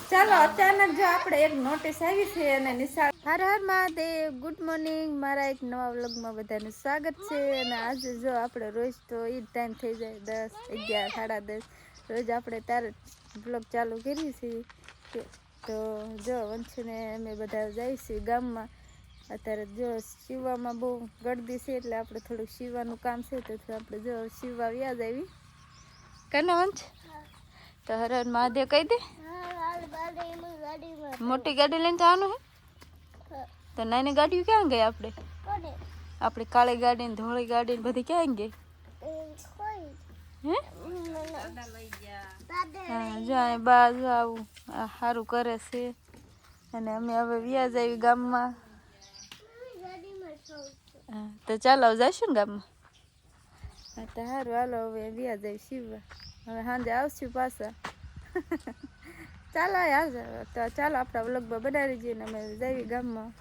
ચાલો અચાનક જો આપણે એક નોટિસ આવી છે અને નિશાળ હર હર મહાદેવ ગુડ મોર્નિંગ મારા એક નવા વ્લોગમાં બધાનું સ્વાગત છે અને આજે જો આપણે રોજ તો એ ટાઈમ થઈ જાય 10, 11, 10:30 રોજ આપણે ત્યારે વ્લોગ ચાલુ કરીએ છીએ તો જો વંશુને અમે બધા જઈશું ગામમાં અત્યારે જો સીવવામાં બહુ ગળદી છે એટલે આપણે થોડુંક સીવવાનું કામ છે તો આપણે જો સીવવા વ્યાજ આવી કને વંશ તો હર હર મહાદેવ કહી દે મોટી ગાડી લઈને જવાનું હે તો નાની ગાડીઓ ક્યાં ગઈ આપણે આપણી કાળી ગાડી ને ધોળી ગાડી ને બધી ક્યાં ગઈ હે હા જાય બાજુ આવું સારું કરે છે અને અમે હવે વ્યાજ આવી ગામમાં તો ચાલો જઈશું ને ગામમાં હા તો સારું હાલો હવે વ્યાજ આવી શીવવા હવે સાંજે આવશું પાછા ચાલો યાર તો ચાલો આપણા વ્લોગમાં બનાવી જઈએ ને અમે જઈએ ગામમાં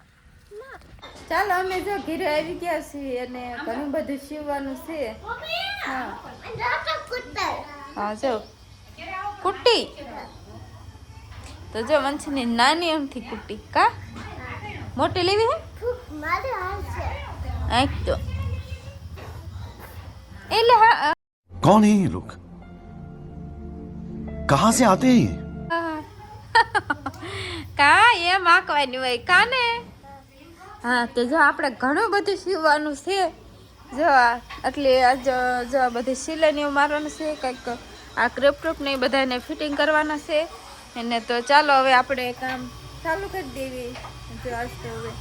ચાલો અમે જો ઘરે આવી ગયા છીએ અને ઘણું બધું સીવવાનું છે હા હા જો કુટ્ટી તો જો વંશની નાની એમથી કુટ્ટી કા મોટી લેવી હે આંખ તો એટલે હા कौन है ये लोग कहाँ से आते हैं ये કા એમ આંકવાની હોય કાને હા તો જો આપણે ઘણું બધું સીવવાનું છે જો એટલે જો આ બધી સિલાઈઓ મારવાનું છે કંઈક આ ક્રેપ ને એ બધાને ફિટિંગ કરવાના છે એને તો ચાલો હવે આપણે કામ ચાલુ કરી દેવી જો આજ તો હવે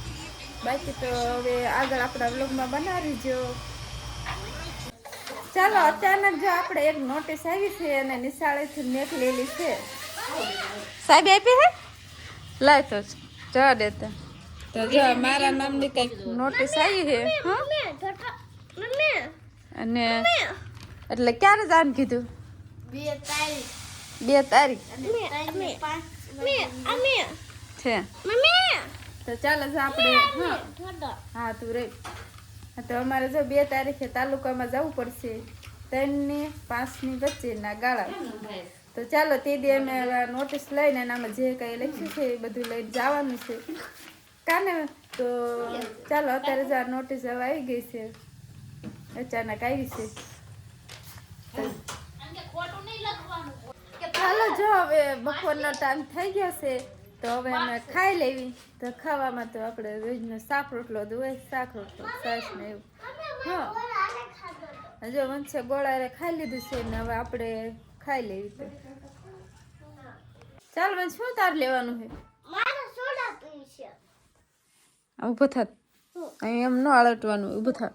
બાકી તો હવે આગળ આપણા વ્લોગમાં બનાવી જો ચાલો અચાનક જો આપણે એક નોટિસ આવી છે અને નિશાળેથી નેટ લેલી છે સાહેબ આપી હે લાય તો જવા દેતા તો જો મારા નામની કંઈક નોટિસ આવી છે અને એટલે ક્યારે જાન કીધું 2 તારીખ છે તો ચાલો જો આપણે હા તું રહી તો અમારે જો 2 તારીખે તાલુકામાં જવું પડશે 3 ને 5 ની વચ્ચેના ગાળા તો ચાલો તે દી અમે નોટિસ લઈને આમાં જે કંઈ લખ્યું છે એ બધું લઈને જવાનું છે કાને તો ચાલો અત્યારે જ આ નોટિસ હવે આવી ગઈ છે અચાનક આવી છે ચાલો જો હવે બપોરનો ટાઈમ થઈ ગયો છે તો હવે અમે ખાઈ લેવી તો ખાવામાં તો આપણે રોજનો શાક રોટલો હોય શાક રોટલો છાશ ને એવું હા જો વંશે ગોળારે ખાઈ લીધું છે ને હવે આપણે ખાઈ લેવી તો ચાલ વંશ શું તાર લેવાનું છે ઊભો થાત અહીં એમ ન આળટવાનું ઊભો થાત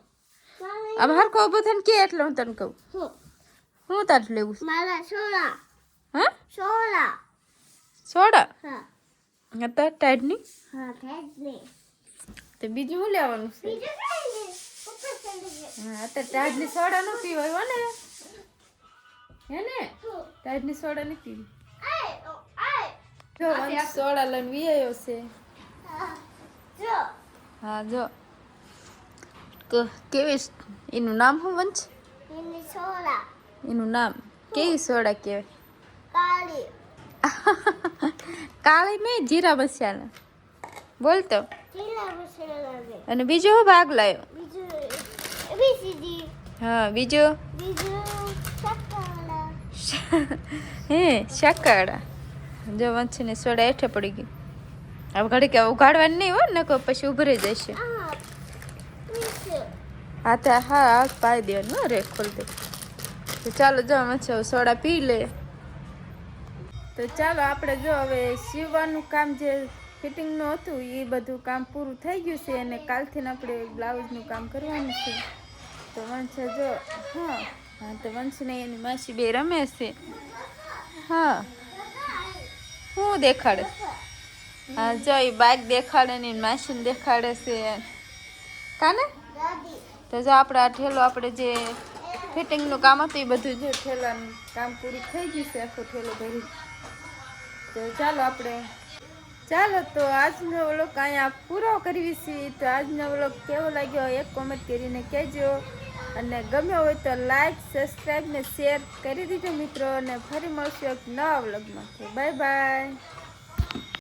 આમ હરકો ઊભો થઈને કે એટલે હું તને કહું શું તાર લેવું હા સોડા હા તો ટાઈડની તો બીજું શું લેવાનું છે હા તો ટાઈડની સોડા ન પીવાય હો ને હે ને ટાઈડની સોડા નહીં પીવી જો વંશ સોડા લઈને વિયાયો છે હા જો કેવી એનું નામ શું વંશ એનું નામ કેવી સોડા કહેવાય કાળી નહીં જીરા મસાલા બોલતો અને બીજો શું ભાગ લાવ્યો હા બીજો હે શક્કરડા જો વંશની સોડા હેઠે પડી ગઈ હવે ઘડી કે ઉગાડવાની નહીં હોય ને પછી ઉભરી જશે હા તો હા પાઈ દેવાનું રે ખોલ દે તો ચાલો જો વંશ સોડા પી લે તો ચાલો આપણે જો હવે સીવવાનું કામ જે ફિટિંગનું હતું એ બધું કામ પૂરું થઈ ગયું છે અને કાલથી આપણે બ્લાઉઝનું કામ કરવાનું છે તો વંશ જો હા હા તો વંશને એની માસી બે રમે છે હા શું દેખાડે હા જો એ બાઇક દેખાડે ને માસીને દેખાડે છે કાને તો જો આપણે આ ઠેલો આપણે જે ફિટિંગનું કામ હતું એ બધું જો ઠેલાનું કામ પૂરું થઈ ગયું છે આખો ઠેલો ભરી તો ચાલો તો આજનો વ્લોગ અહીંયા પૂરો કરવી છે તો આજનો વ્લોગ કેવો લાગ્યો એક કોમેન્ટ કરીને કહેજો અને ગમ્યો હોય તો લાઈક સબસ્ક્રાઈબ ને શેર કરી દીજો મિત્રો અને ફરી મળશું એક નવા વ્લોગમાં બાય બાય.